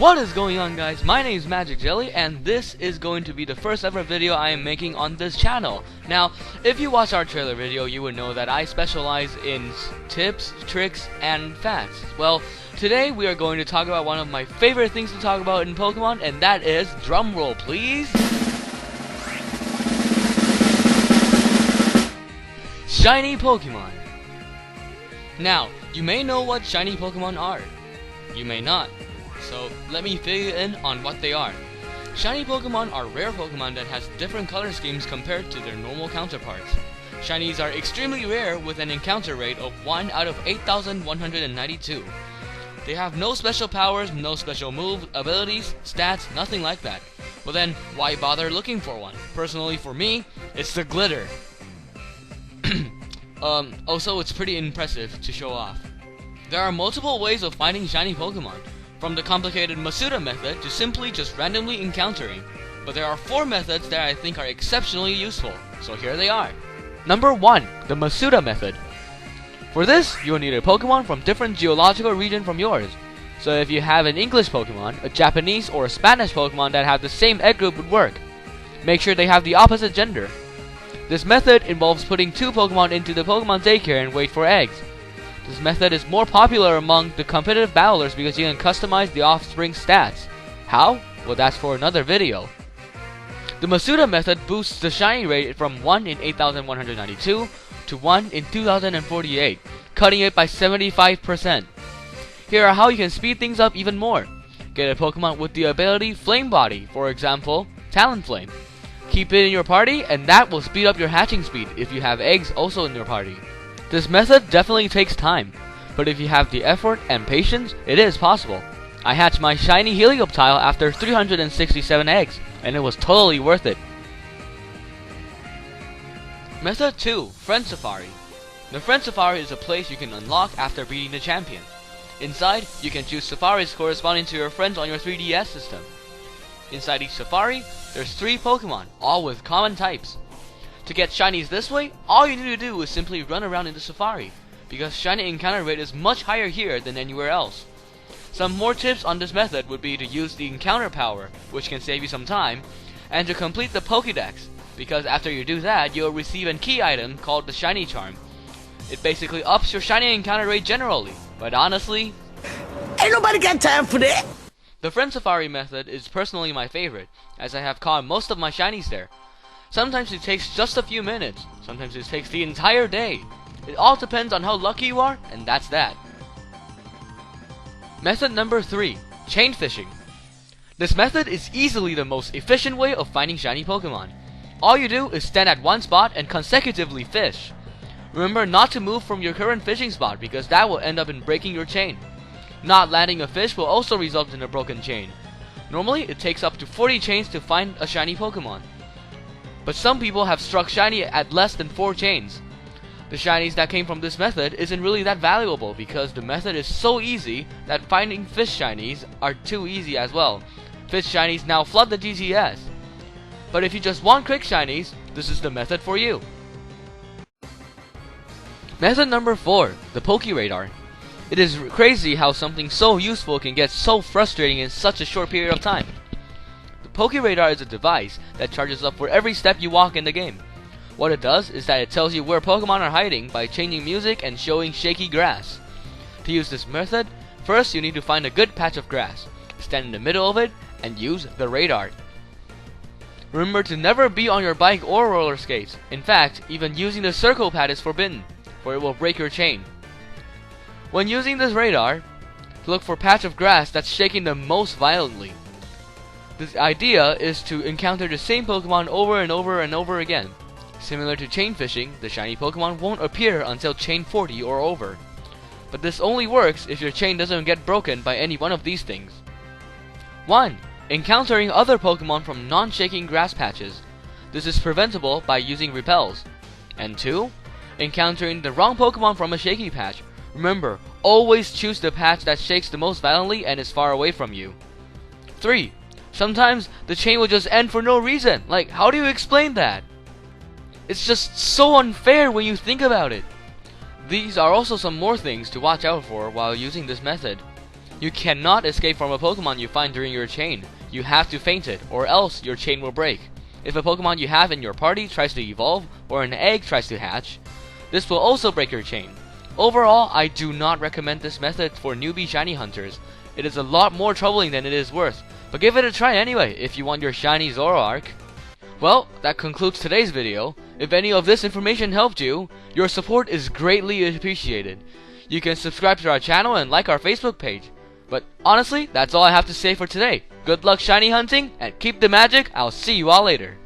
What is going on, guys? My name is Magic Jelly, and this is going to be the first ever video I am making on this channel. Now, if you watch our trailer video, you would know that I specialize in tips, tricks, and facts. Well, today we are going to talk about one of my favorite things to talk about in Pokemon, and that is, drumroll please, shiny Pokemon. Now, you may know what shiny Pokemon are. You may not. So let me fill you in on what they are. Shiny Pokemon are rare Pokemon that has different color schemes compared to their normal counterparts. Shinies are extremely rare with an encounter rate of 1 out of 8,192. They have no special powers, no special move, abilities, stats, nothing like that. Well then, why bother looking for one? Personally for me, it's the glitter. Also it's pretty impressive to show off. There are multiple ways of finding shiny Pokemon. From the complicated Masuda method to simply just randomly encountering. But there are 4 methods that I think are exceptionally useful, so here they are. Number 1, the Masuda method. For this, you will need a Pokemon from different geological region from yours. So if you have an English Pokemon, a Japanese, or a Spanish Pokemon that have the same egg group would work. Make sure they have the opposite gender. This method involves putting 2 Pokemon into the Pokemon daycare and wait for eggs. This method is more popular among the competitive battlers because you can customize the offspring stats. How? Well, that's for another video. The Masuda method boosts the shiny rate from 1 in 8,192 to 1 in 2,048, cutting it by 75%. Here are how you can speed things up even more. Get a Pokemon with the ability Flame Body, for example, Talonflame. Keep it in your party and that will speed up your hatching speed if you have eggs also in your party. This method definitely takes time, but if you have the effort and patience, it is possible. I hatched my shiny Helioptile after 367 eggs, and it was totally worth it. Method 2, Friend Safari. The Friend Safari is a place you can unlock after beating the champion. Inside, you can choose safaris corresponding to your friends on your 3DS system. Inside each safari, there's 3 Pokemon, all with common types. To get shinies this way, all you need to do is simply run around in the safari, because shiny encounter rate is much higher here than anywhere else. Some more tips on this method would be to use the encounter power, which can save you some time, and to complete the Pokédex, because after you do that, you'll receive a key item called the Shiny Charm. It basically ups your shiny encounter rate generally, but honestly, ain't nobody got time for that! The Friend Safari method is personally my favorite, as I have caught most of my shinies there. Sometimes it takes just a few minutes, sometimes it takes the entire day. It all depends on how lucky you are, and that's that. Method number 3, chain fishing. This method is easily the most efficient way of finding shiny Pokemon. All you do is stand at one spot and consecutively fish. Remember not to move from your current fishing spot because that will end up in breaking your chain. Not landing a fish will also result in a broken chain. Normally it takes up to 40 chains to find a shiny Pokemon. But some people have struck shiny at less than 4 chains. The shinies that came from this method isn't really that valuable because the method is so easy that finding fish shinies are too easy as well. Fish shinies now flood the GTS. But if you just want quick shinies, this is the method for you. Method number 4, the Pokeradar. It is crazy how something so useful can get so frustrating in such a short period of time. Pokeradar is a device that charges up for every step you walk in the game. What it does is that it tells you where Pokemon are hiding by changing music and showing shaky grass. To use this method, first you need to find a good patch of grass, stand in the middle of it, and use the radar. Remember to never be on your bike or roller skates. In fact, even using the circle pad is forbidden, for it will break your chain. When using this radar, look for a patch of grass that's shaking the most violently. The idea is to encounter the same Pokemon over and over and over again. Similar to chain fishing, the shiny Pokemon won't appear until chain 40 or over. But this only works if your chain doesn't get broken by any one of these things. 1. Encountering other Pokemon from non-shaking grass patches. This is preventable by using repels. And 2. Encountering the wrong Pokemon from a shaky patch. Remember, always choose the patch that shakes the most violently and is far away from you. 3. Sometimes the chain will just end for no reason. Like, how do you explain that? It's just so unfair when you think about it. These are also some more things to watch out for while using this method. You cannot escape from a Pokemon you find during your chain. You have to feint it, or else your chain will break. If a Pokemon you have in your party tries to evolve, or an egg tries to hatch, this will also break your chain. Overall, I do not recommend this method for newbie shiny hunters. It is a lot more troubling than it is worth, but give it a try anyway if you want your shiny Zoroark. Well, that concludes today's video. If any of this information helped you, your support is greatly appreciated. You can subscribe to our channel and like our Facebook page. But honestly, that's all I have to say for today. Good luck shiny hunting, and keep the magic. I'll see you all later.